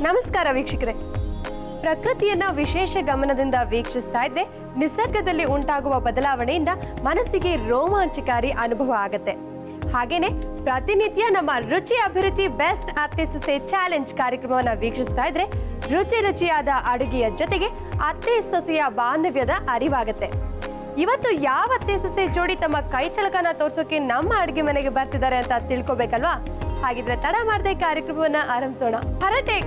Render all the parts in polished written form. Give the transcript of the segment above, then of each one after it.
ನಮಸ್ಕಾರ ವೀಕ್ಷಕರೇ. ಪ್ರಕೃತಿಯನ್ನ ವಿಶೇಷ ಗಮನದಿಂದ ವೀಕ್ಷಿಸ್ತಾ ಇದ್ರೆ ನಿಸರ್ಗದಲ್ಲಿ ಉಂಟಾಗುವ ಬದಲಾವಣೆಯಿಂದ ಮನಸ್ಸಿಗೆ ರೋಮಾಂಚಕಾರಿ ಅನುಭವ ಆಗುತ್ತೆ. ಹಾಗೇನೆ ಪ್ರತಿನಿತ್ಯ ನಮ್ಮ ರುಚಿ ಅಭಿರುಚಿ ಬೆಸ್ಟ್ ಅತ್ತೆ ಸೊಸೆ ಚಾಲೆಂಜ್ ಕಾರ್ಯಕ್ರಮವನ್ನ ವೀಕ್ಷಿಸ್ತಾ ಇದ್ರೆ ರುಚಿಯಾದ ಅಡುಗೆಯ ಜೊತೆಗೆ ಅತ್ತೆ ಸೊಸೆಯ ಬಾಂಧವ್ಯದ ಅರಿವಾಗುತ್ತೆ. ಇವತ್ತು ಯಾವ ಅತ್ತೆ ಸೊಸೆ ಜೋಡಿ ತಮ್ಮ ಕೈ ಚಳಕನ ತೋರ್ಸೋಕೆ ನಮ್ಮ ಅಡುಗೆ ಮನೆಗೆ ಬರ್ತಿದ್ದಾರೆ ಅಂತ ತಿಳ್ಕೊಬೇಕಲ್ವಾ? ಹಾಗಿದ್ರೆ ತಡ ಮಾಡದೆ ಕಾರ್ಯಕ್ರಮವನ್ನ ಆರಂಭಿಸೋಣ. ಹರಟೆ.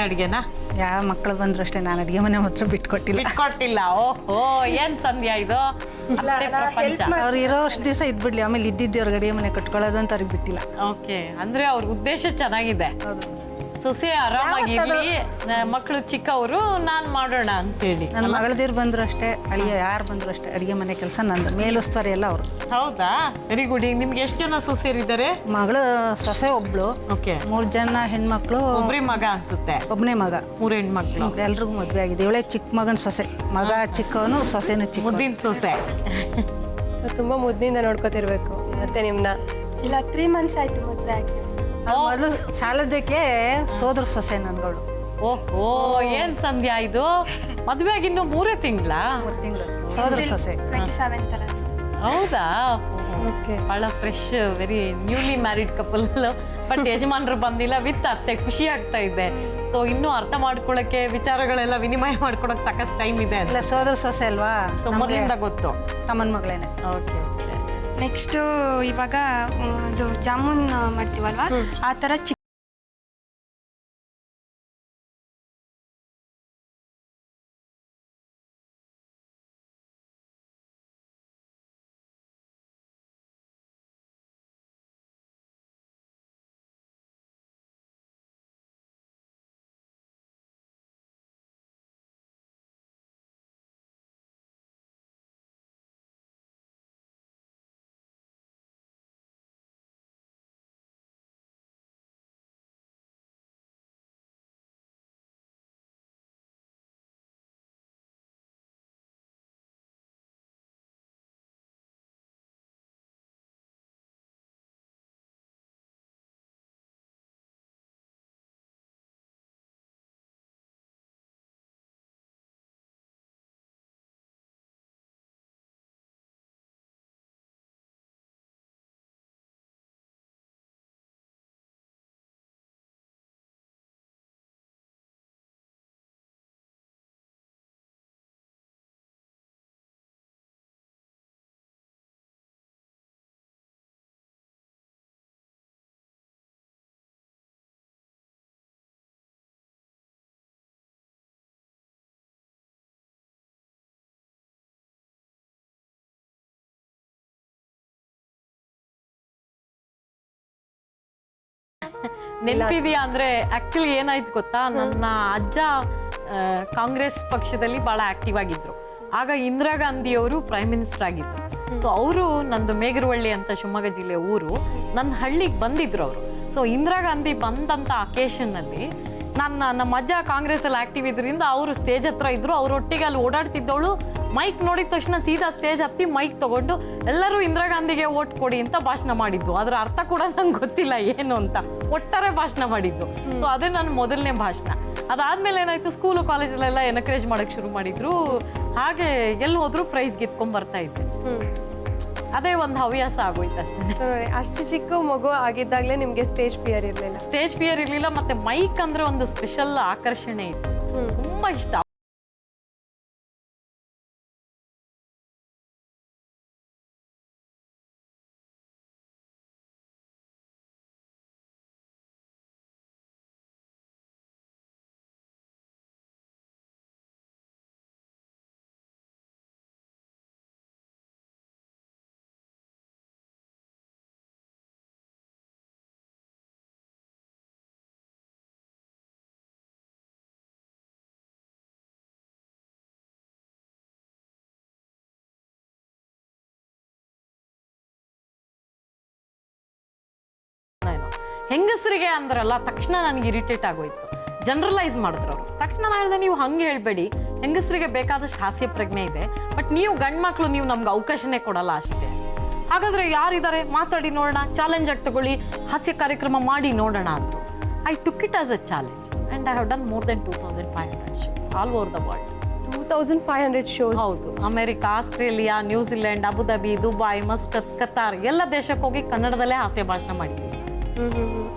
ಅಡಿಗೆನಾ ಯಾವ ಮಕ್ಕಳು ಬಂದ್ರು ಅಷ್ಟೇ, ನಾನು ಅಡಿಗೆ ಮನೆ ಮಾತ್ರ ಬಿಟ್ಕೊಟ್ಟಿಲ್ಲ. ಓಹೋ, ಏನ್ ಸಂಧ್ಯಾ ಇದು? ಅವ್ರು ಇರೋ ಅಷ್ಟು ದಿವಸ ಇದ್ಬಿಡ್ಲಿ, ಆಮೇಲೆ ಇದ್ದಿದ್ದು ಅವ್ರಿಗೆ ಅಡಿಗೆ ಮನೆ ಕಟ್ಕೊಳ್ಳೋದು ಅಂತ ಅವ್ರಿಗೆ ಬಿಟ್ಟಿಲ್ಲ. ಓಕೆ, ಅಂದ್ರೆ ಅವ್ರ ಉದ್ದೇಶ ಚೆನ್ನಾಗಿದೆ. ಸೊಸೆ ಆರಾಮಾಗಿರ್ಲಿ, ಮಕ್ಕಳು ಚಿಕ್ಕವರು, ನಾನ್ ಮಾಡೋಣ ಅಂತೇಳಿ. ನನ್ನ ಮಗಳದಿರು ಬಂದ್ರು ಅಷ್ಟೇ, ಅಳಿಯ ಯಾರು ಬಂದ್ರು ಅಷ್ಟೇ, ಅಡಿಗೆ ಮನೆ ಕೆಲಸ ನಂದು, ಮೇಲುಸ್ತುವಾರಿ ಎಲ್ಲ ಅವರು. ಹೌದಾ, ವೆರಿ ಗುಡ್. ನಿಮ್ಗೆ ಎಷ್ಟು ಜನ ಸೊಸೆಯರಿದ್ದಾರೆ? ಮಗಳು ಸೊಸೆ ಒಬ್ಳು. ಓಕೆ, 3 ಜನ ಹೆಣ್ಮಕ್ಳು, ಒಬ್ರೇ ಮಗ ಅನ್ಸುತ್ತೆ. ಒಬ್ಬನೇ ಮಗ, 3 ಹೆಣ್ಮಕ್ಳು. ಎಲ್ರಿಗೂ ಮದ್ವೆ ಆಗಿದೆ. ಇವಳೆ ಚಿಕ್ಕ ಮಗನ ಸೊಸೆ, ಮಗ ಚಿಕ್ಕವನು, ಸೊಸೆನು ಚಿಕ್ಕ. ಮುದ್ದಿನ ಸೊಸೆ. ತುಂಬಾ ಮುದ್ದಿನಿಂದ ನೋಡ್ಕೋತಿರ್ಬೇಕು. ಮತ್ತೆ ನಿಮ್ನ ಇಲ್ಲ 3 months ಆಯ್ತು ಮದ್ವೆ ಆಗಿ. ಮೊದಲು ಸಾಲದಕ್ಕೆ ಸೋದ್ರ ಸೊಸೆ ನನ್ಗಳು. ಓಹೋ, ಏನ್ ಸಂಧ್ಯಾ ಇದು? ಮದ್ವೆ ಆಗಿ ಇನ್ನು 3 ತಿಂಗಳ? 3 ತಿಂಗಳು. ಸೋದ್ರ ಸೊಸೆ. 27 ತರ. ಹೌದಾ? ಓಕೆ. ಬಹಳ fresh, very newly married couple. But ಯಜಮಾನ್ರು ಬಂದಿಲ್ಲ, ವಿತ್ ಅತ್ತೆ ಖುಷಿ ಆಗ್ತಾ ಇದೆ. ಸೊ ಇನ್ನೂ ಅರ್ಥ ಮಾಡ್ಕೊಳಕ್ಕೆ, ವಿಚಾರಗಳೆಲ್ಲ ವಿನಿಮಯ ಮಾಡ್ಕೊಳಕ್ ಸಾಕಷ್ಟು ಟೈಮ್ ಇದೆ. ಇಲ್ಲ ಸೋದರ ಸೊಸೆ ಅಲ್ವಾ, ಸೊ ಮೊದಲಿಂದ ಗೊತ್ತು. ತಮ್ಮನ ಮಗಳೇನೆ. ಓಕೆ. ನೆಕ್ಸ್ಟ್ ಇವಾಗ ಅದು ಜಾಮೂನ್ ಮಾಡ್ತೀವಲ್ವಾ, ಆ ಥರ ನೆನಪಿದೆಯಾ ಅಂದ್ರೆ ಆಕ್ಚುಲಿ ಏನಾಯ್ತು ಗೊತ್ತಾ, ನನ್ನ ಅಜ್ಜ ಕಾಂಗ್ರೆಸ್ ಪಕ್ಷದಲ್ಲಿ ಬಹಳ ಆಕ್ಟಿವ್ ಆಗಿದ್ರು. ಆಗ ಇಂದಿರಾ ಗಾಂಧಿ ಅವರು ಪ್ರೈಮ್ ಮಿನಿಸ್ಟರ್ ಆಗಿದ್ರು. ಸೊ ಅವರು ನಂದು ಮೇಗರವಳ್ಳಿ ಅಂತ ಶಿವಮೊಗ್ಗ ಜಿಲ್ಲೆ ಊರು, ನನ್ನ ಹಳ್ಳಿಗೆ ಬಂದಿದ್ರು ಅವರು. ಸೊ ಇಂದಿರಾ ಗಾಂಧಿ ಬಂದಂತ ಅಕೇಶನ್ ಅಲ್ಲಿ ನಮ್ಮ ಅಜ್ಜ ಕಾಂಗ್ರೆಸ್ ಅಲ್ಲಿ ಆಕ್ಟಿವ್ ಇದ್ರಿಂದ ಅವರು ಸ್ಟೇಜ್ ಹತ್ರ ಇದ್ರು. ಅವ್ರೊಟ್ಟಿಗೆ ಅಲ್ಲಿ ಓಡಾಡ್ತಿದ್ದವಳು ಮೈಕ್ ನೋಡಿದ ತಕ್ಷಣ ಸೀದಾ ಸ್ಟೇಜ್ ಹತ್ತಿ ಮೈಕ್ ತಗೊಂಡು ಎಲ್ಲರೂ ಇಂದಿರಾ ಗಾಂಧಿಗೆ ಓಟ್ ಕೊಡಿ ಅಂತ ಭಾಷಣ ಮಾಡಿದ್ದು. ಅದರ ಅರ್ಥ ಕೂಡ ನಂಗೆ ಗೊತ್ತಿಲ್ಲ ಏನು ಅಂತ, ಒಟ್ಟಾರೆ ಭಾಷಣ ಮಾಡಿದ್ದು. ಸೊ ಅದೇ ನನ್ನ ಮೊದಲನೇ ಭಾಷಣ. ಅದಾದ್ಮೇಲೆ ಏನಾಯ್ತು, ಸ್ಕೂಲು ಕಾಲೇಜಲ್ಲೆಲ್ಲ ಎನ್ಕರೇಜ್ ಮಾಡಕ್ ಶುರು ಮಾಡಿದ್ರು. ಹಾಗೆ ಎಲ್ಲಿ ಹೋದ್ರು ಪ್ರೈಸ್ ಗೆದ್ಕೊಂಡ್ ಬರ್ತಾ ಇದ್ದೆ. ಅದೇ ಒಂದು ಹವ್ಯಾಸ ಆಗೋಯ್ತು ಅಷ್ಟೇ. ಅಷ್ಟು ಚಿಕ್ಕ ಮಗು ಆಗಿದ್ದಾಗಲೇ ನಿಮ್ಗೆ ಸ್ಟೇಜ್ ಫಿಯರ್ ಇರಲಿಲ್ಲ? ಸ್ಟೇಜ್ ಫಿಯರ್ ಇರ್ಲಿಲ್ಲ, ಮತ್ತೆ ಮೈಕ್ ಅಂದ್ರೆ ಒಂದು ಸ್ಪೆಷಲ್ ಆಕರ್ಷಣೆ ಇತ್ತು, ತುಂಬಾ ಇಷ್ಟ. ಹೆಂಗಸರಿಗೆ ಅಂದ್ರಲ್ಲ, ತಕ್ಷಣ ನನಗೆ ಇರಿಟೇಟ್ ಆಗೋಯ್ತು. ಜನರಲೈಸ್ ಮಾಡಿದ್ರು ಅವರು. ತಕ್ಷಣ ನಾನು ಹೇಳಿದೆ, ನೀವು ಹಂಗೆ ಹೇಳ್ಬೇಡಿ, ಹೆಂಗಸರಿಗೆ ಬೇಕಾದಷ್ಟು ಹಾಸ್ಯ ಪ್ರಜ್ಞೆ ಇದೆ, ಬಟ್ ನೀವು ಗಂಡು ಮಕ್ಕಳು ನೀವು ನಮ್ಗೆ ಅವಕಾಶನೇ ಕೊಡಲ್ಲ ಅಷ್ಟೇ. ಹಾಗಾದ್ರೆ ಯಾರಿದ್ದಾರೆ ಮಾತಾಡಿ ನೋಡೋಣ, ಚಾಲೆಂಜ್ ಆಗಿ ತಗೊಳ್ಳಿ, ಹಾಸ್ಯ ಕಾರ್ಯಕ್ರಮ ಮಾಡಿ ನೋಡೋಣ ಅಂದರು. I took it as a challenge and I have done more than 2500 shows all over the world. 2500 shows? ಹೌದು. America, Australia, New Zealand, Abu Dhabi, Dubai, Muscat, Qatar ಎಲ್ಲ ದೇಶಕ್ಕೆ ಹೋಗಿ ಕನ್ನಡದಲ್ಲೇ ಹಾಸ್ಯ ಭಾಷಣ ಮಾಡಿದ್ದೀವಿ.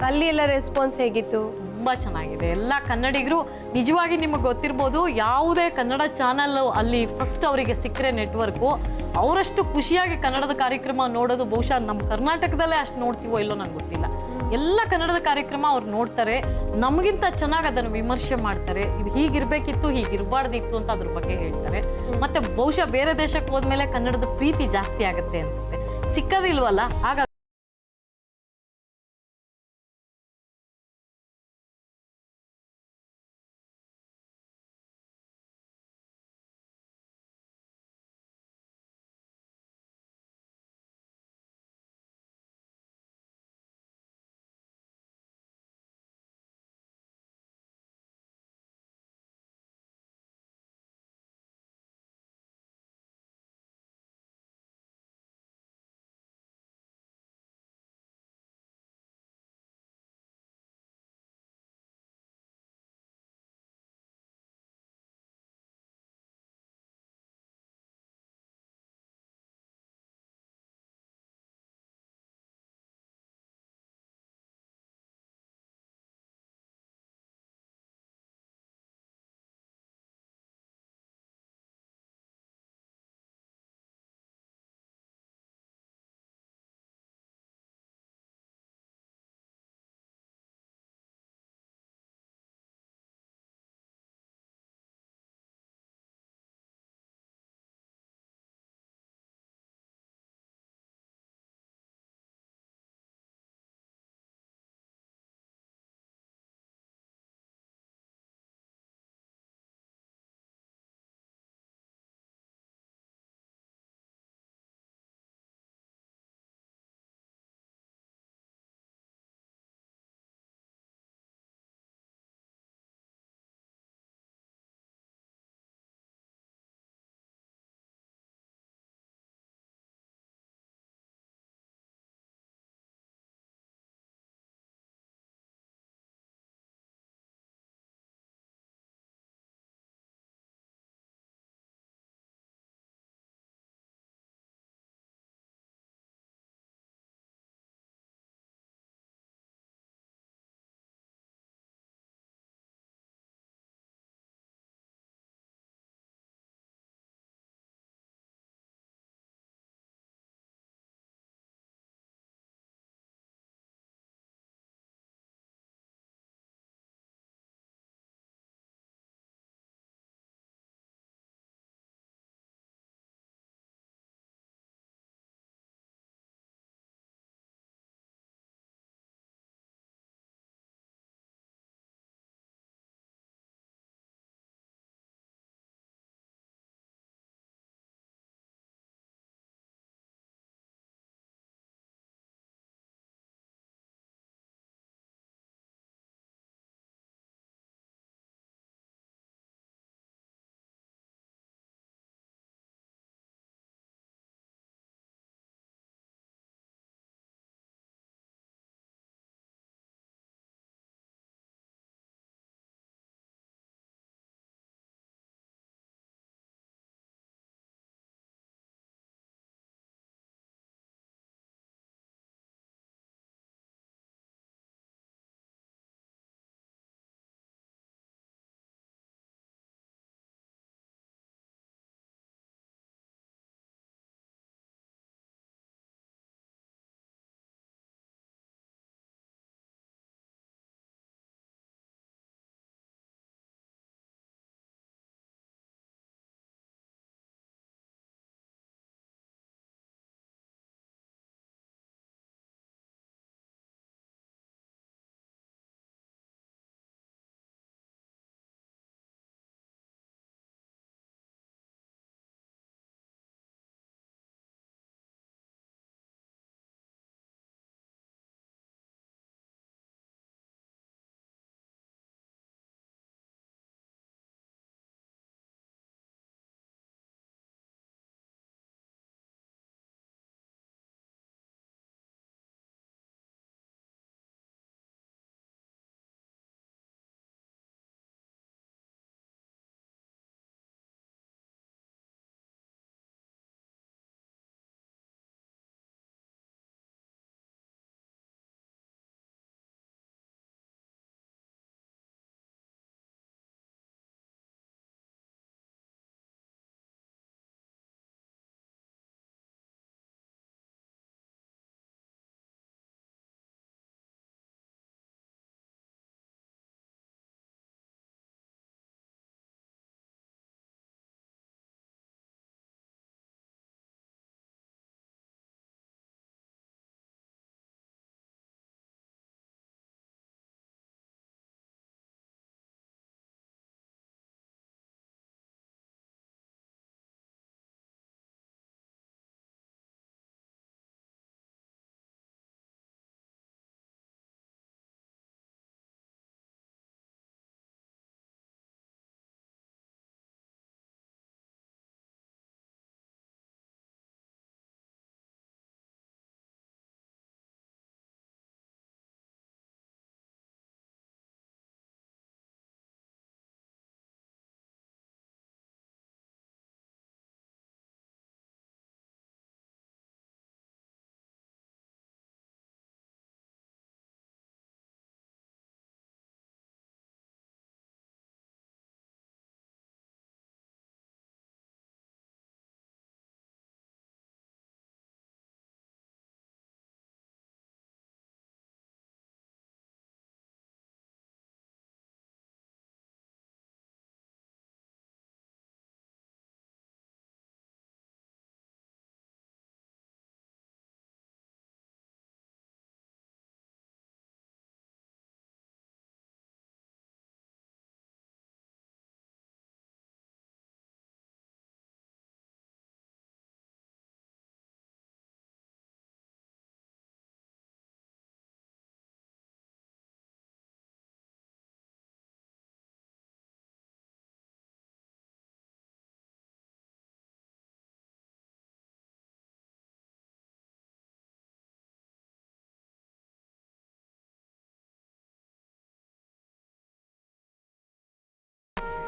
ಅಲ್ಲಿ ಎಲ್ಲ ರೆಸ್ಪಾನ್ಸ್ ಹೇಗಿತ್ತು? ತುಂಬಾ ಚೆನ್ನಾಗಿದೆ. ಎಲ್ಲ ಕನ್ನಡಿಗರು ನಿಜವಾಗಿ ನಿಮಗೆ ಗೊತ್ತಿರ್ಬೋದು, ಯಾವುದೇ ಕನ್ನಡ ಚಾನಲ್ ಅಲ್ಲಿ ಫಸ್ಟ್ ಅವರಿಗೆ ಸಿಕ್ಕರೆ ನೆಟ್ವರ್ಕು, ಅವರಷ್ಟು ಖುಷಿಯಾಗಿ ಕನ್ನಡದ ಕಾರ್ಯಕ್ರಮ ನೋಡೋದು ಬಹುಶಃ ನಮ್ಮ ಕರ್ನಾಟಕದಲ್ಲೇ ಅಷ್ಟು ನೋಡ್ತೀವೋ ಇಲ್ಲೋ ನಂಗೆ ಗೊತ್ತಿಲ್ಲ. ಎಲ್ಲ ಕನ್ನಡದ ಕಾರ್ಯಕ್ರಮ ಅವ್ರು ನೋಡ್ತಾರೆ, ನಮಗಿಂತ ಚೆನ್ನಾಗಿ ಅದನ್ನು ವಿಮರ್ಶೆ ಮಾಡ್ತಾರೆ. ಇದು ಹೀಗಿರ್ಬೇಕಿತ್ತು, ಹೀಗಿರಬಾರ್ದಿತ್ತು ಅಂತ ಅದ್ರ ಬಗ್ಗೆ ಹೇಳ್ತಾರೆ. ಮತ್ತೆ ಬಹುಶಃ ಬೇರೆ ದೇಶಕ್ಕೆ ಹೋದ್ಮೇಲೆ ಕನ್ನಡದ ಪ್ರೀತಿ ಜಾಸ್ತಿ ಆಗುತ್ತೆ ಅನ್ಸುತ್ತೆ, ಸಿಕ್ಕದಿಲ್ವಲ್ಲ ಆಗ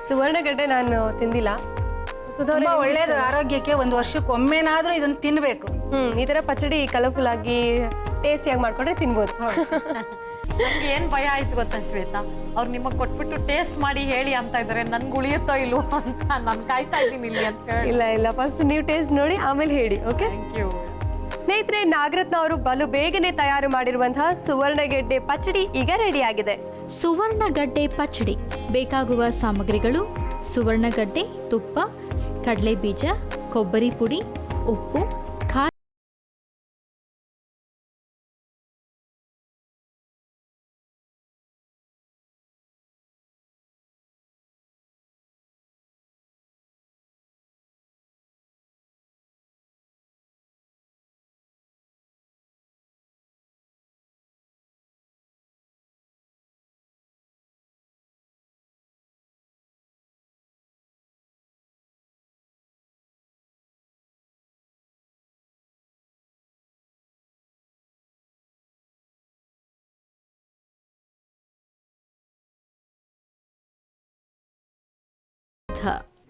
ಸುವರ್ಣಗಡ್ಡೆ ನಾನು ತಿಂದಿಲ್ಲ. ಸುಧಾ ತುಂಬಾ ಒಳ್ಳೇದು ಆರೋಗ್ಯಕ್ಕೆ. ಒಂದು ವರ್ಷಕ್ಕೆ ಒಮ್ಮೆನಾದ್ರೂ ಇದನ್ನ ತಿನ್ಬೇಕು. ಈ ತರ ಪಚಡಿ ಕಲರ್ಫುಲ್ ಆಗಿ ಟೇಸ್ಟಿಯಾಗಿ ಮಾಡ್ಕೊಂಡ್ರೆ ತಿನ್ಬೋದು. ನಂಗೆ ಏನ್ ಭಯ ಆಯ್ತು ಗೊತ್ತಾ ಶ್ವೇತಾ, ಅವ್ರು ನಿಮಗೆ ಕೊಟ್ಬಿಟ್ಟು ಟೇಸ್ಟ್ ಮಾಡಿ ಹೇಳಿ ಅಂತ ಇದಾರೆ, ನನ್ಗೆ ಉಳಿಯುತ್ತೋ ಇಲ್ವೋ ಅಂತ ನಾನು ಕಾಯ್ತಾ ಇದ್ದೀನಿ ಇಲ್ಲಿ ಅಂತ ಹೇಳಿ. ಇಲ್ಲ ಫಸ್ಟ್ ನೀವು ಟೇಸ್ಟ್ ನೋಡಿ ಆಮೇಲೆ ಹೇಳಿ. Okay, thank you. ಸ್ನೇಹಿತರೆ, ನಾಗರತ್ನ ಅವರು ಬಲು ಬೇಗನೆ ತಯಾರು ಮಾಡಿರುವಂತಹ ಸುವರ್ಣಗೆಡ್ಡೆ ಪಚಡಿ ಈಗ ರೆಡಿ ಆಗಿದೆ. ಸುವರ್ಣಗಡ್ಡೆ ಪಚಡಿ ಬೇಕಾಗುವ ಸಾಮಗ್ರಿಗಳು: ಸುವರ್ಣಗಡ್ಡೆ, ತುಪ್ಪ, ಕಡಲೆ ಬೀಜ, ಕೊಬ್ಬರಿ ಪುಡಿ, ಉಪ್ಪು, ಖಾರ.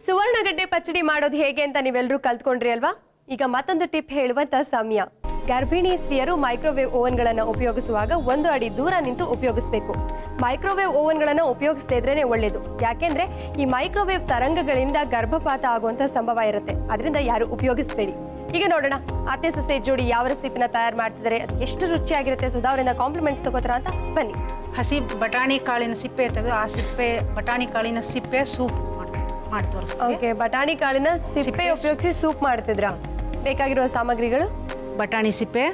ಸುವರ್ಣಗಡ್ಡೆ ಪಚಡಿ ಮಾಡೋದು ಹೇಗೆ ಅಂತ ನೀವೆಲ್ಲರೂ ಕಲ್ತ್ಕೊಂಡ್ರಿ ಅಲ್ವಾ? ಈಗ ಮತ್ತೊಂದು ಟಿಪ್ ಹೇಳುವಂತ ಸಮಯ. ಗರ್ಭಿಣಿ ಸ್ತ್ರೀಯರು ಮೈಕ್ರೋವೇವ್ ಓವನ್ಗಳನ್ನು ಉಪಯೋಗಿಸುವಾಗ 1 ಅಡಿ ದೂರ ನಿಂತು ಉಪಯೋಗಿಸಬೇಕು. ಮೈಕ್ರೋವೇವ್ ಓವನ್ಗಳನ್ನು ಉಪಯೋಗಿಸದೇ ಇದ್ರೇನೆ ಒಳ್ಳೇದು. ಯಾಕೆಂದ್ರೆ ಈ ಮೈಕ್ರೋವೇವ್ ತರಂಗಗಳಿಂದ ಗರ್ಭಪಾತ ಆಗುವಂತ ಸಂಭವ ಇರುತ್ತೆ. ಅದರಿಂದ ಯಾರು ಉಪಯೋಗಿಸಬೇಡಿ. ಈಗ ನೋಡೋಣ ಅತ್ತೆ ಸೊಸೆ ಜೋಡಿ ಯಾವ ರೆಸಿಪಿನ ತಯಾರು ಮಾಡ್ತಿದ್ದಾರೆ, ಅದು ಎಷ್ಟು ರುಚಿಯಾಗಿರುತ್ತೆ. ಸುಧಾ ಅವರಿಂದ ಕಾಂಪ್ಲಿಮೆಂಟ್ಸ್ ತಗೋತಾರ ಅಂತ ಬನ್ನಿ. ಹಸಿ ಬಟಾಣಿ ಕಾಳಿನ ಸಿಪ್ಪೆ ತೆಗೆದು ಆ ಸಿಪ್ಪೆ ಬಟಾಣಿ ಕಾಳಿನ ಸಿಪ್ಪೆ ಸೂಪ್ ಮಾಡಿ ತೋರಿಸ್ತೀವಿ. ಓಕೆ, ಬಟಾಣಿ ಕಾಳಿನ ಸಿಪ್ಪೆ ಉಪಯೋಗಿಸಿ ಸೂಪ್ ಮಾಡ್ತಿದ್ರ. ಬೇಕಾಗಿರುವ ಸಾಮಗ್ರಿಗಳು: ಬಟಾಣಿ ಸಿಪ್ಪೆ,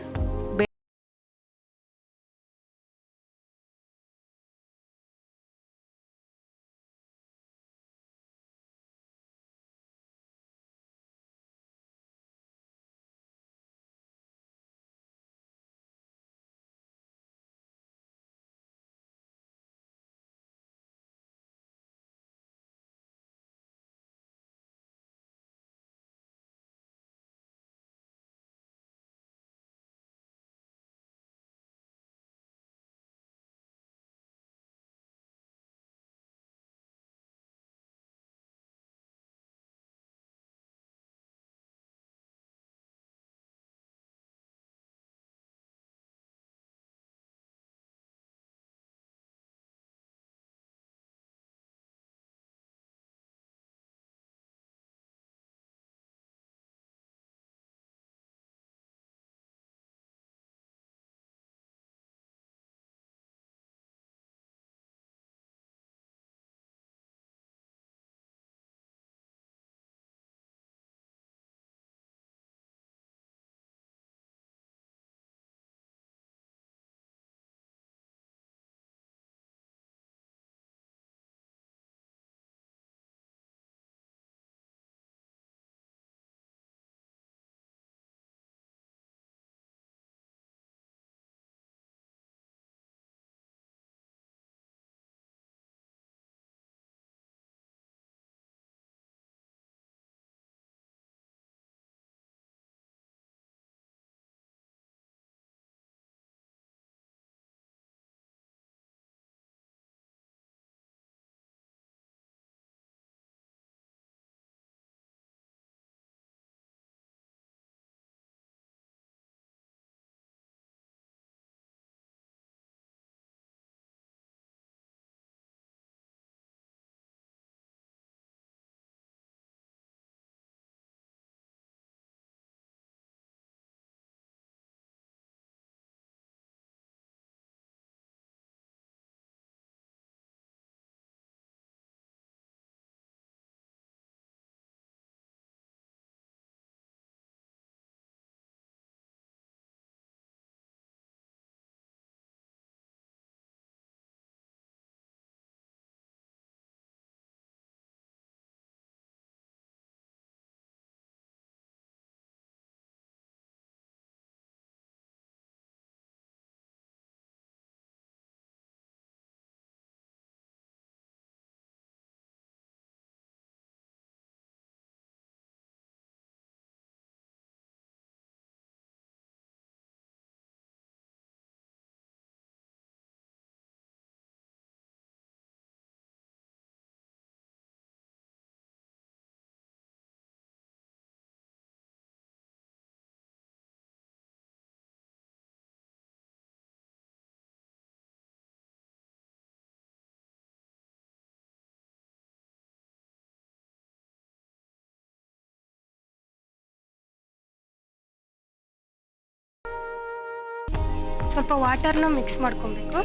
ಸ್ವಲ್ಪ ವಾಟರ್ನ ಮಿಕ್ಸ್ ಮಾಡ್ಕೊಬೇಕು.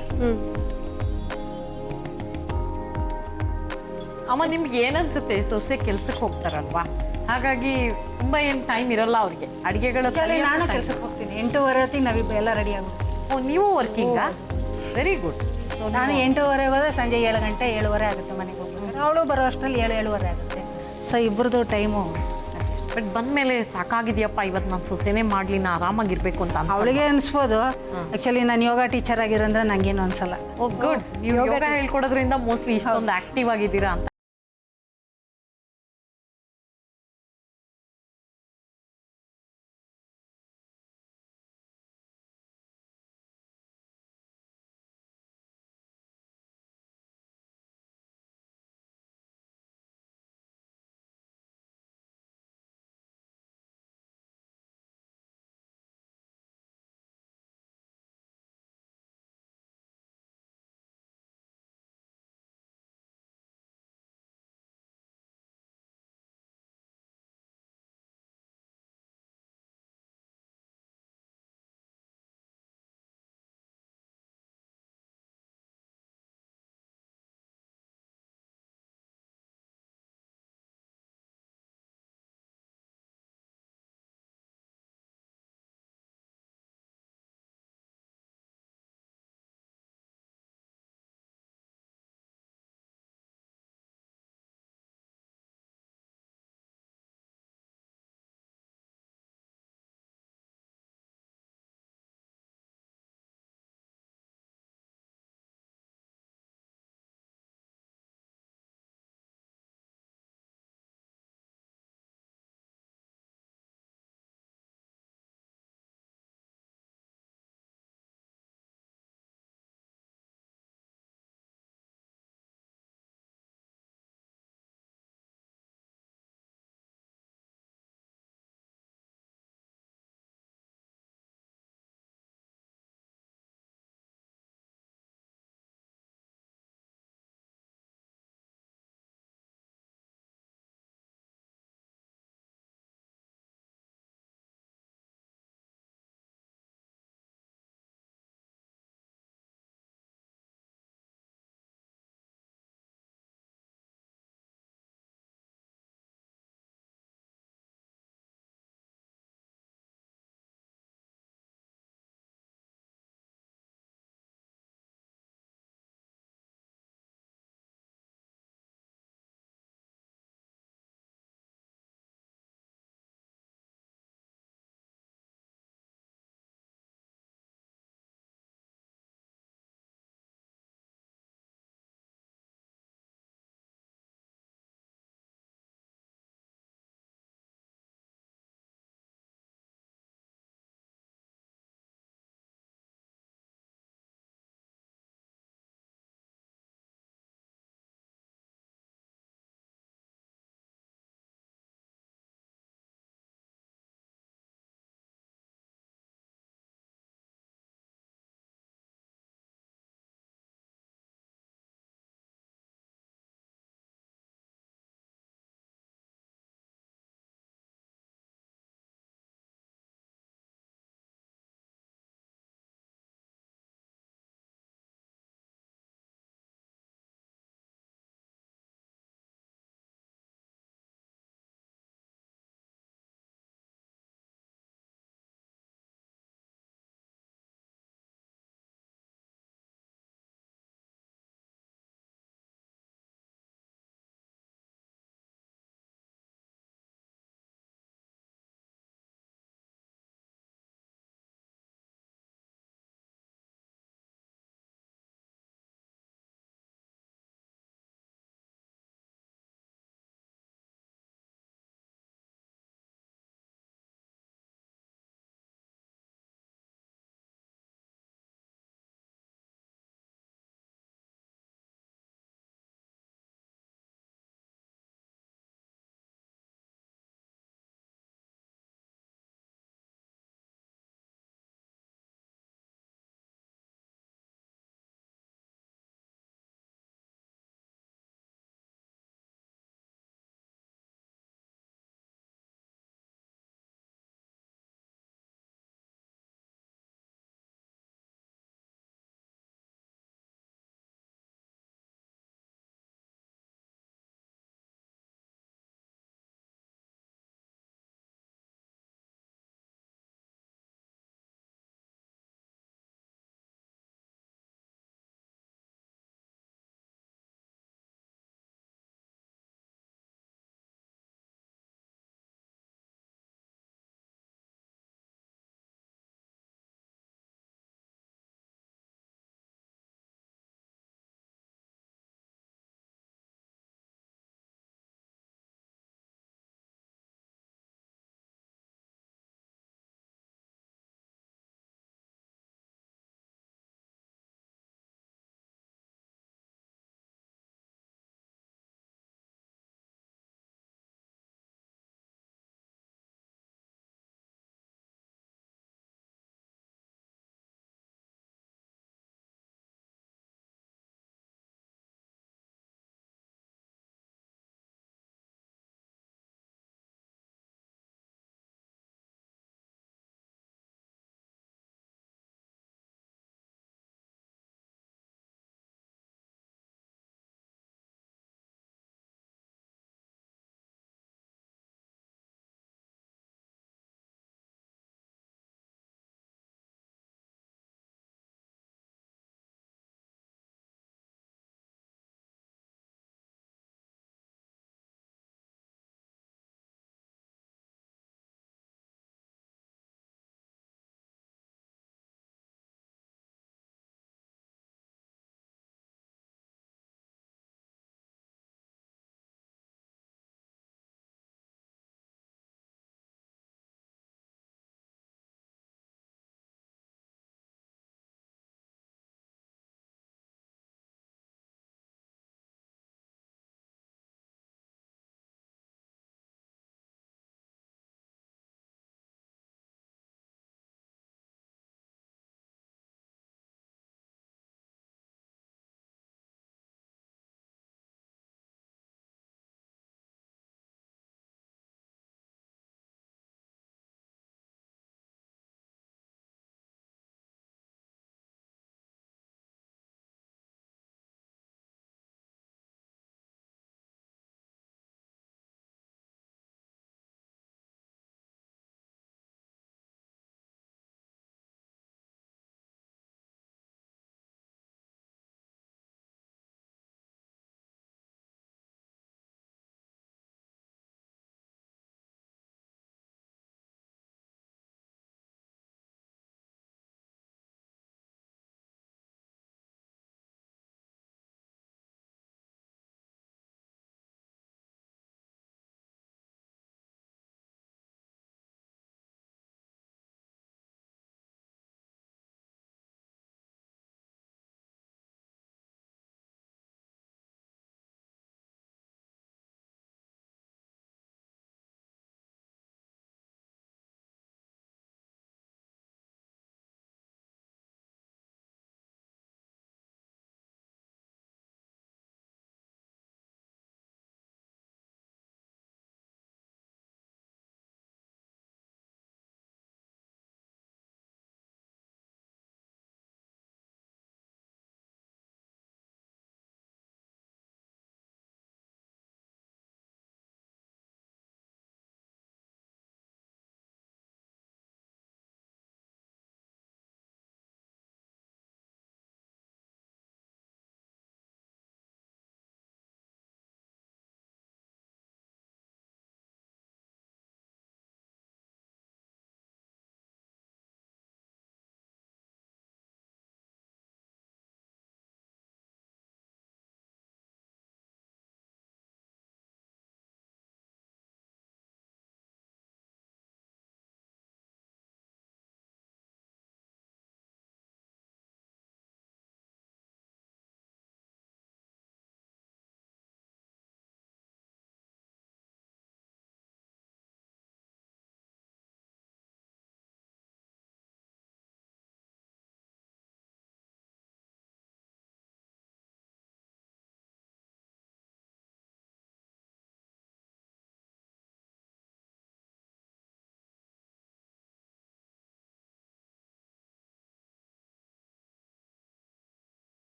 ಅಮ್ಮ ನಿಮ್ಗೆ ಏನನ್ಸುತ್ತೆ, ಸೊಸೆ ಕೆಲ್ಸಕ್ಕೆ ಹೋಗ್ತಾರಲ್ವಾ, ಹಾಗಾಗಿ ತುಂಬಾ ಏನ್ ಟೈಮ್ ಇರಲ್ಲ ಅವ್ರಿಗೆ ಅಡಿಗೆಗಳ ನಾನು ಕೆಲ್ಸಕ್ಕೆ ಹೋಗ್ತೀನಿ 8:30 ಹೊತ್ತಿಗೆ ನಾವಿಬ್ಬರು ಎಲ್ಲ ರೆಡಿ ಆಗೋದು. ನೀವು ವರ್ಕಿಂಗಾ? Very good. ನಾನು 8:30 ಹೋದ್ರೆ ಸಂಜೆ 7 ಗಂಟೆ 7:30 ಆಗುತ್ತೆ ಮನೆಗೆ ಹೋಗ್ಬೇಕು. ಅವಳು ಬರೋ ಅಷ್ಟರಲ್ಲಿ 7:30 ಆಗುತ್ತೆ. ಸೊ ಇಬ್ಬರದು ಟೈಮು ಬಟ್ ಬಂದ್ಮೇಲೆ ಸಾಕಾಗಿದೆಯಪ್ಪ, ಇವತ್ತು ನಾನು ಸೊಸೆನೇ ಮಾಡ್ಲಿ, ನಾ ಆರಾಮಾಗಿರ್ಬೇಕು ಅಂತ ಅವಳಿಗೆ ಅನಿಸ್ಬೋದು. ಆ್ಯಕ್ಚುಲಿ ನಾನು ಯೋಗ ಟೀಚರ್ ಆಗಿರೋದ್ರೆ ನಂಗೇನು ಅನ್ಸಲ್ಲ. ಓ ಗುಡ್, ನೀವು ಯೋಗ ಹೇಳ್ಕೊಡೋದ್ರಿಂದ ಮೋಸ್ಟ್ಲಿ ಇಷ್ಟೊಂದು ಆಕ್ಟಿವ್ ಆಗಿದ್ದೀರಾ ಅಂತ.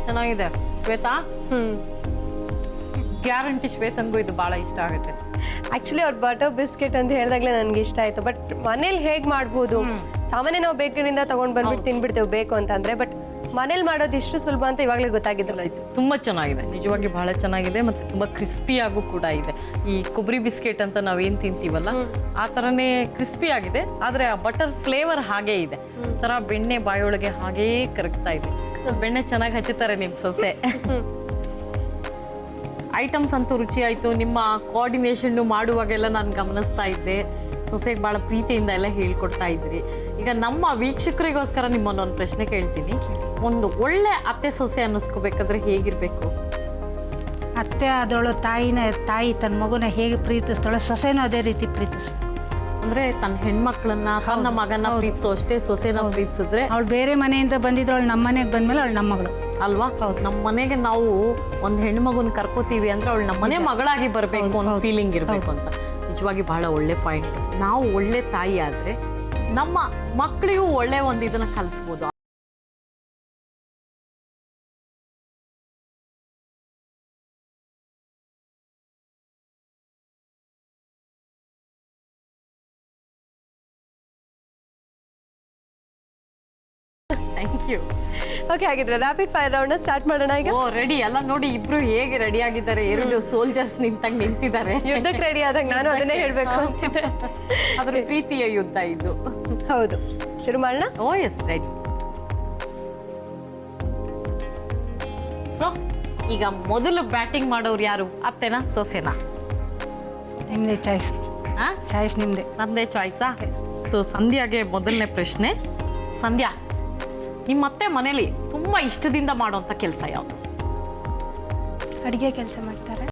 ಚೆನ್ನಾಗಿದೆ ಶ್ವೇತಾ. ಹ್ಮ್ ಗ್ಯಾರಂಟಿ ಶ್ವೇತಂಗೂ ಇದು ಬಹಳ ಇಷ್ಟ ಆಗುತ್ತೆ. ಆಕ್ಚುಲಿ ಅವ್ರ ಬಟರ್ ಬಿಸ್ಕೆಟ್ ಅಂತ ಹೇಳಿದಾಗ್ಲೇ ನನ್ಗೆ ಇಷ್ಟ ಆಯ್ತು. ಬಟ್ ಮನೇಲಿ ಹೇಗ್ ಮಾಡ್ಬೋದು? ಸಾಮಾನ್ಯ ನಾವು ಬೇಕರಿಯಿಂದ ತಗೊಂಡ್ ಬಂದ್ಬಿಟ್ಟು ತಿನ್ಬಿಡ್ತೇವೆ ಬೇಕು ಅಂತಂದ್ರೆ, ಬಟ್ ಮನೇಲಿ ಮಾಡೋದು ಇಷ್ಟು ಸುಲಭ ಅಂತ ಇವಾಗಲೇ ಗೊತ್ತಾಗಿದ್ದಲ್ಲ. ಆಯ್ತು, ತುಂಬಾ ಚೆನ್ನಾಗಿದೆ, ನಿಜವಾಗಿ ಬಹಳ ಚೆನ್ನಾಗಿದೆ. ಮತ್ತೆ ತುಂಬಾ ಕ್ರಿಸ್ಪಿಯಾಗೂ ಕೂಡ ಇದೆ. ಈ ಕೊಬ್ಬರಿ ಬಿಸ್ಕೆಟ್ ಅಂತ ನಾವೇನ್ ತಿಂತೀವಲ್ಲ ಆ ತರನೇ ಕ್ರಿಸ್ಪಿ ಆಗಿದೆ, ಆದ್ರೆ ಆ ಬಟರ್ ಫ್ಲೇವರ್ ಹಾಗೇ ಇದೆ. ತರ ಬೆಣ್ಣೆ ಬಾಯೊಳಗೆ ಹಾಗೇ ಕರಗ್ತಾ ಇದೆ. ಸೊ ಬೆಣ್ಣೆ ಚೆನ್ನಾಗಿ ಹಚ್ಚುತ್ತಾರೆ ನಿಮ್ ಸೊಸೆ. ಐಟಮ್ಸ್ ಅಂತೂ ರುಚಿ ಆಯ್ತು. ನಿಮ್ಮ ಕೋಆರ್ಡಿನೇಷನ್ ಮಾಡುವಾಗೆಲ್ಲ ನಾನು ಗಮನಿಸ್ತಾ ಇದ್ದೆ. ಸೊಸೆಗೆ ಭಾಳ ಪ್ರೀತಿಯಿಂದ ಎಲ್ಲ ಹೇಳ್ಕೊಡ್ತಾ ಇದ್ರಿ. ಈಗ ನಮ್ಮ ವೀಕ್ಷಕರಿಗೋಸ್ಕರ ನಿಮ್ಮನ್ನೊಂದು ಪ್ರಶ್ನೆ ಕೇಳ್ತೀನಿ. ಒಂದು ಒಳ್ಳೆ ಅತ್ತೆ ಸೊಸೆ ಅನ್ನಿಸ್ಕೋಬೇಕಾದ್ರೆ ಹೇಗಿರ್ಬೇಕು? ಅತ್ತೆ ಆದವಳು ತಾಯಿ ತನ್ನ ಮಗುನ ಹೇಗೆ ಪ್ರೀತಿಸ್ತಾಳೆ, ಸೊಸೆನೂ ಅದೇ ರೀತಿ ಪ್ರೀತಿಸ್ಬೇಕು. ಅಂದ್ರೆ ತನ್ನ ಹೆಣ್ಮಕ್ಳನ್ನ ತನ್ನ ಮಗನ ಪ್ರೀತಿಸೋ ಅಷ್ಟೇ ಸೊಸೆನ ಪ್ರೀತಿಸಿದ್ರೆ. ಅವಳು ಬೇರೆ ಮನೆಯಿಂದ ಬಂದಿದ್ದು ಅವಳು ನಮ್ಮ ಮನೆಗೆ ಬಂದ್ಮೇಲೆ ಅವಳು ನಮ್ಮ ಮಗಳು ಅಲ್ವಾ? ಹೌದು, ನಮ್ಮ ಮನೆಗೆ ನಾವು ಒಂದು ಹೆಣ್ಣು ಮಗುನ ಕರ್ಕೋತೀವಿ ಅಂದ್ರೆ ಅವಳು ನಮ್ಮ ಮನೆ ಮಗಳಾಗಿ ಬರಬೇಕು ಅನ್ನೋ ಫೀಲಿಂಗ್ ಇರಬೇಕು ಅಂತ. ನಿಜವಾಗಿ ಬಹಳ ಒಳ್ಳೆ ಪಾಯಿಂಟ್. ನಾವು ಒಳ್ಳೆ ತಾಯಿ ಆದ್ರೆ ನಮ್ಮ ಮಕ್ಕಳಿಗೂ ಒಳ್ಳೆ ಒಂದು ಇದನ್ನ ಕಲಿಸ್ಬೋದು. Thank you. ಓಕೆ, ಹಾಗಿದ್ರೆ ರ್ಯಾಪಿಡ್ ಫೈರ್ ರೌಂಡ್ ಸ್ಟಾರ್ಟ್ ಮಾಡೋಣ ಈಗ. ಓ ರೆಡಿ ಎಲ್ಲ ನೋಡಿ, ಇಬ್ರು ಹೇಗೆ ರೆಡಿ ಆಗಿದ್ದಾರೆ. ಎರಡು ಸೋಲ್ಜರ್ಸ್ ನಿಂತಿದ್ದಾರೆ. ಯುದ್ಧಕ್ಕೆ ರೆಡಿ ಆದಾಗ ನಾನು ಅದನ್ನೇ ಹೇಳ್ಬೇಕು ಅಂತಿದ್ದೆ. ಅದ್ರ ಪ್ರೀತಿಯ ಯುದ್ಧ ಇದು. ಹೌದು, ಶುರು ಮಾಡೋಣ. ಓ ಎಸ್, ರೆಡಿ. ಸೊ ಈಗ ಮೊದಲು ಬ್ಯಾಟಿಂಗ್ ಮಾಡೋರು ಯಾರು? ಅತ್ತೆನಾ ಸೊಸೆನಾ? ನಿಮ್ಮದೇ ಚಾಯ್ಸ್. ಚಾಯ್ಸ್ ನಿಮ್ಮದೇ. ನಂದೇ ಚಾಯ್ಸಾ? ಸೊ ಸಂಧ್ಯಾಗೆ ಮೊದಲನೇ ಪ್ರಶ್ನೆ. ಸಂಧ್ಯಾ, ನಿಮ್ಮ ಅತ್ತೆ ಮನೇಲಿ ತುಂಬಾ ಇಷ್ಟದಿಂದ ಮಾಡೋಂಥ ಕೆಲಸ ಯಾವುದು? ಅಡುಗೆ ಕೆಲಸ ಮಾಡ್ತಾರೆ.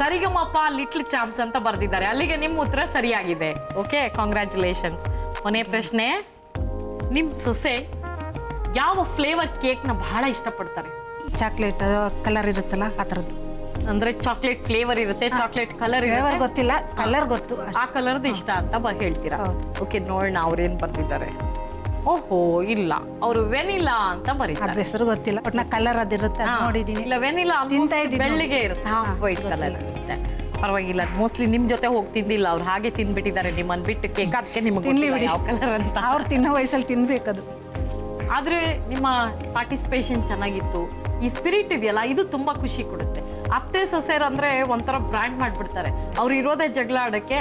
ಸರಿಗಮಪ ಲಿಟ್ಲ್ ಚಾಂಪ್ಸ್ ಅಂತ ಬರ್ದಿದ್ದಾರೆ. ಅಲ್ಲಿಗೆ ನಿಮ್ಮ ಉತ್ತರ ಸರಿಯಾಗಿದೆ. Okay, congratulations. ಕೊನೆ ಪ್ರಶ್ನೆ, ನಿಮ್ ಸೊಸೆ ಯಾವ ಫ್ಲೇವರ್ ಕೇಕ್ನ ಬಹಳ ಇಷ್ಟಪಡ್ತಾರೆ? ಚಾಕ್ಲೇಟ್ ಕಲರ್ ಇರುತ್ತಲ್ಲ ಆ ಥರದ್ದು. ಅಂದ್ರೆ ಚಾಕ್ಲೇಟ್ ಫ್ಲೇವರ್ ಇರುತ್ತೆ, ಚಾಕ್ಲೇಟ್ ಕಲರ್ ಫ್ಲೇವರ್ ಇರುತ್ತೆ, ಗೊತ್ತಿಲ್ಲ, ಕಲರ್ ಗೊತ್ತು. ಆ ಕಲರ್ದು ಇಷ್ಟ ಅಂತ ಹೇಳ್ತೀರಾ? ಹೌದು. ಓಕೆ, ನೋಡೋಣ ಅವ್ರೇನ್ ಬರ್ತಿದ್ದಾರೆ. ಓಹೋ, ಇಲ್ಲ, ಅವರು ವೆನಿಲಾ ಅಂತ ಅದ್ರ ಬರೀತಾರೆ. ಹೆಸರು ಗೊತ್ತಿಲ್ಲ, ಒಟ್ನ ಕಲರ್ ಅದಿರುತ್ತೆ, ಅದ್ ನೋಡಿದೀನಿ. ಇಲ್ಲ, ವೆನಿಲಾ ತಿಂತಾ ಇದ್ದೀನಿ. ಬೆಳ್ಳಿಗೆ ಇರುತ್ತೆ, ಹಾಫ್ ವೈಟ್ ಕಲರ್ ಇರುತ್ತೆ. ಪರವಾಗಿಲ್ಲ, ಮೋಸ್ಟ್ಲಿ ನಿಮ್ ಜೊತೆ ಹೋಗಿ ತಿಂದಿಲ್ಲ, ಅವ್ರು ಹಾಗೆ ತಿಂದ್ಬಿಟ್ಟಿದ್ದಾರೆ ನಿಮ್ಮನ್ ಬಿಟ್ಟು ಕೇಕ್. ಅದಕ್ಕೆ ನಿಮ್ಗೆ ತಿನ್ಲಿ ಗೊತ್ತಿಲ್ಲ ಬಿಡಿ. ಯಾವ ಕಲರ್ ಅಂತ. ಅವ್ರು ತಿನ್ನೋ ವಯಸ್ಸಲ್ಲಿ ತಿನ್ಬೇಕದು. ಆದ್ರೆ ನಿಮ್ಮ ಪಾರ್ಟಿಸಿಪೇಷನ್ ಚೆನ್ನಾಗಿತ್ತು. ಈ ಸ್ಪಿರಿಟ್ ಇದೆಯಲ್ಲ, ಇದು ತುಂಬಾ ಖುಷಿ ಕೊಡುತ್ತೆ. ಅತ್ತೆ ಸೊಸೆರ್ ಅಂದ್ರೆ ಒಂಥರ ಬ್ರ್ಯಾಂಡ್ ಮಾಡ್ಬಿಡ್ತಾರೆ. ಅವ್ರು ಇರೋದೇ ಜಗಳ ಆಡಕ್ಕೆ.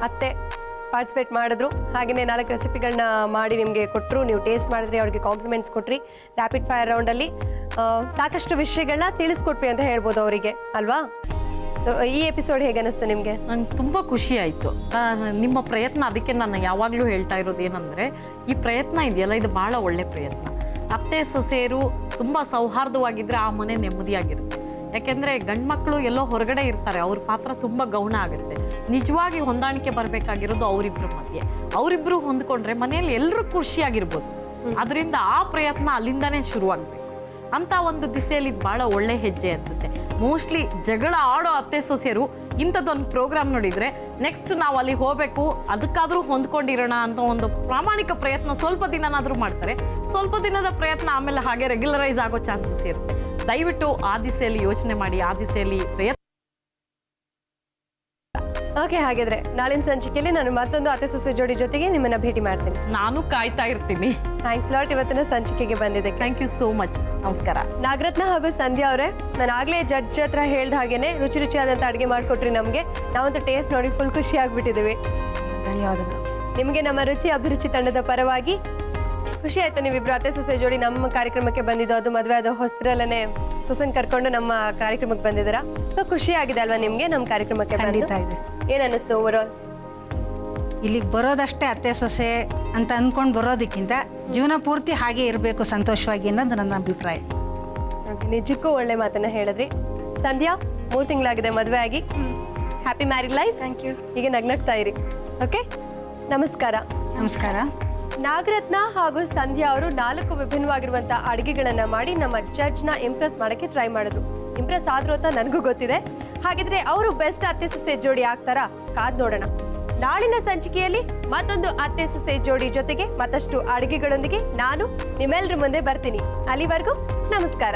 ಅತ್ತೆ ಪಾರ್ಟಿಸಿಪೇಟ್ ಮಾಡಿದ್ರು, ಹಾಗೆಯೇ 4 ರೆಸಿಪಿಗಳನ್ನ ಮಾಡಿ ನಿಮಗೆ ಕೊಟ್ಟರು. ನೀವು ಟೇಸ್ಟ್ ಮಾಡಿದ್ರಿ, ಅವ್ರಿಗೆ ಕಾಂಪ್ಲಿಮೆಂಟ್ಸ್ ಕೊಟ್ರಿ. ರ್ಯಾಪಿಡ್ ಫೈರ್ ರೌಂಡಲ್ಲಿ ಸಾಕಷ್ಟು ವಿಷಯಗಳನ್ನ ತಿಳಿಸ್ಕೊಟ್ವಿ ಅಂತ ಹೇಳ್ಬೋದು ಅವರಿಗೆ, ಅಲ್ವಾ? ಈ ಎಪಿಸೋಡ್ ಹೇಗೆ ಅನಿಸ್ತು ನಿಮಗೆ? ನಂಗೆ ತುಂಬ ಖುಷಿ ಆಯಿತು ನಿಮ್ಮ ಪ್ರಯತ್ನ. ಅದಕ್ಕೆ ನಾನು ಯಾವಾಗಲೂ ಹೇಳ್ತಾ ಇರೋದು ಏನಂದರೆ, ಈ ಪ್ರಯತ್ನ ಇದೆಯಲ್ಲ, ಇದು ಭಾಳ ಒಳ್ಳೆ ಪ್ರಯತ್ನ. ಅತ್ತೆ ಸೊಸೆಯರು ತುಂಬ ಸೌಹಾರ್ದವಾಗಿದ್ದರೆ ಆ ಮನೆ ನೆಮ್ಮದಿಯಾಗಿರುತ್ತೆ. ಯಾಕೆಂದರೆ ಗಂಡ್ಮಕ್ಳು ಎಲ್ಲೋ ಹೊರಗಡೆ ಇರ್ತಾರೆ, ಅವ್ರ ಪಾತ್ರ ತುಂಬ ಗೌಣ ಆಗುತ್ತೆ. ನಿಜವಾಗಿ ಹೊಂದಾಣಿಕೆ ಬರಬೇಕಾಗಿರೋದು ಅವರಿಬ್ಬರ ಮಧ್ಯೆ. ಅವರಿಬ್ಬರು ಹೊಂದ್ಕೊಂಡ್ರೆ ಮನೆಯಲ್ಲಿ ಎಲ್ಲರೂ ಖುಷಿಯಾಗಿರ್ಬೋದು. ಅದರಿಂದ ಆ ಪ್ರಯತ್ನ ಅಲ್ಲಿಂದನೇ ಶುರುವಾಗಬೇಕು ಅಂತ ಒಂದು ದಿಸೆಯಲ್ಲಿ ಇದು ಭಾಳ ಒಳ್ಳೆ ಹೆಜ್ಜೆ ಅನ್ಸುತ್ತೆ. ಮೋಸ್ಟ್ಲಿ ಜಗಳ ಆಡೋ ಅತ್ತೆ ಸೊಸೆಯರು ಇಂಥದ್ದೊಂದು ಪ್ರೋಗ್ರಾಮ್ ನೋಡಿದರೆ ನೆಕ್ಸ್ಟ್ ನಾವು ಅಲ್ಲಿ ಹೋಗಬೇಕು, ಅದಕ್ಕಾದರೂ ಹೊಂದ್ಕೊಂಡಿರೋಣ ಅಂತ ಒಂದು ಪ್ರಾಮಾಣಿಕ ಪ್ರಯತ್ನ ಸ್ವಲ್ಪ ದಿನನಾದರೂ ಮಾಡ್ತಾರೆ. ಸ್ವಲ್ಪ ದಿನದ ಪ್ರಯತ್ನ ಆಮೇಲೆ ಹಾಗೆ ರೆಗ್ಯುಲರೈಸ್ ಆಗೋ ಚಾನ್ಸಸ್ ಇರುತ್ತೆ. ದಯವಿಟ್ಟು ಆ ದಿಸೆಯಲ್ಲಿ ಯೋಚನೆ ಮಾಡಿ, ಆ ದಿಸೆಯಲ್ಲಿ ಪ್ರಯತ್ನ. ಓಕೆ, ಹಾಗಿದ್ರೆ ನಾಳಿನ ಸಂಚಿಕೆಯಲ್ಲಿ ನಾನು ಮತ್ತೊಂದು ಅತ್ತೆ ಸೊಸೆ ಜೋಡಿ ಜೊತೆಗೆ ನಿಮ್ಮನ್ನ ಭೇಟಿ ಮಾಡ್ತೀನಿ. ನಾನು ಕಾಯ್ತಾ ಇರ್ತೀನಿ. ಥ್ಯಾಂಕ್ಸ್ ಲಾಟ್ ಇವತ್ತಿನ ಸಂಚಿಕೆಗೆ ಬಂದಿದ್ದಕ್ಕೆ. Thank you so much. ನಮಸ್ಕಾರ. ನಾಗರತ್ನ ಹಾಗೂ ಸಂಧ್ಯಾ ಅವರೇ, ನಾನು ಆಗ್ಲೇ ಜಡ್ಜ್ ಹತ್ರ ಹೇಳ್ದ ಹಾಗೇನೆ ರುಚಿಯಾದಂಥ ಅಡುಗೆ ಮಾಡಿಕೊಟ್ರಿ ನಮಗೆ. ನಾವಂತೂ ಟೇಸ್ಟ್ ನೋಡಿ ಫುಲ್ ಖುಷಿ ಆಗ್ಬಿಟ್ಟಿದ್ದೀವಿ. ಧನ್ಯವಾದಗಳು. ನಿಮಗೆ ನಮ್ಮ ರುಚಿ ಅಭಿರುಚಿ ತಂಡದ ಪರವಾಗಿ ಖುಷಿ ಆಯ್ತು. ನೀವಿಬ್ರು ಅತ್ತೆ ಸೊಸೆ ಜೋಡಿ ನಮ್ಮ ಕಾರ್ಯಕ್ರಮಕ್ಕೆ ಬಂದಿದ್ದು, ಅದು ಮದುವೆ ಆದ ಹೊಸದ್ರಲ್ಲೇ ಸೊಸೆನ್ ಕರ್ಕೊಂಡು ನಮ್ಮ ಕಾರ್ಯಕ್ರಮಕ್ಕೆ ಬಂದಿದ್ದೀರಾ. ಸೊ ಖುಷಿ ಆಗಿದೆ ಅಲ್ವಾ ನಿಮಗೆ ನಮ್ಮ ಕಾರ್ಯಕ್ರಮಕ್ಕೆ? ಖಂಡಿತ ಇದೆ. ಏನ್ ಅನ್ನಿಸ್ತು ಓವರಾಲ್? ಇಲ್ಲಿಗೆ ಬರೋದಷ್ಟೇ ಅತ್ತೆ ಸೊಸೆ ಅಂತ ಅಂದ್ಕೊಂಡು ಬರೋದಕ್ಕಿಂತ ಜೀವನ ಪೂರ್ತಿ ಹಾಗೆ ಇರಬೇಕು ಸಂತೋಷವಾಗಿ ಅನ್ನೋದು ನನ್ನ ಅಭಿಪ್ರಾಯ. ನಿಜಕ್ಕೂ ಒಳ್ಳೆ ಮಾತನ್ನ ಹೇಳಿದ್ರಿ. ಸಂಧ್ಯಾ, 3 ತಿಂಗಳಾಗಿದೆ ಮದುವೆ ಆಗಿ. Happy married life. Thank you. ಹೀಗೆ ನಗ್ನಗ್ತಾ ಇರಿ. ಓಕೆ, ನಮಸ್ಕಾರ. ನಮಸ್ಕಾರ. ನಾಗರತ್ನ ಹಾಗೂ ಸಂಧ್ಯಾ ಅವರು 4 ವಿಭಿನ್ನವಾಗಿರುವಂತಹ ಅಡುಗೆಗಳನ್ನ ಮಾಡಿ ನಮ್ಮ ಜಡ್ಜ್ನ ಇಂಪ್ರೆಸ್ ಮಾಡಕ್ಕೆ ಟ್ರೈ ಮಾಡಿದ್ರು. ಇಂಪ್ರೆಸ್ ಆದ್ರು ಅಂತ ನನಗೂ ಗೊತ್ತಿದೆ. ಹಾಗಿದ್ರೆ ಅವರು ಬೆಸ್ಟ್ ಅತ್ತೆ ಸೊಸೆ ಜೋಡಿ ಆಗ್ತಾರಾ? ಕಾದ್ ನೋಡೋಣ. ನಾಳಿನ ಸಂಚಿಕೆಯಲ್ಲಿ ಮತ್ತೊಂದು ಅತ್ತೆ ಸೊಸೆ ಜೋಡಿ ಜೊತೆಗೆ ಮತ್ತಷ್ಟು ಅಡುಗೆಗಳೊಂದಿಗೆ ನಾನು ನಿಮ್ಮೆಲ್ಲರ ಮುಂದೆ ಬರ್ತೀನಿ. ಅಲ್ಲಿವರೆಗೂ ನಮಸ್ಕಾರ.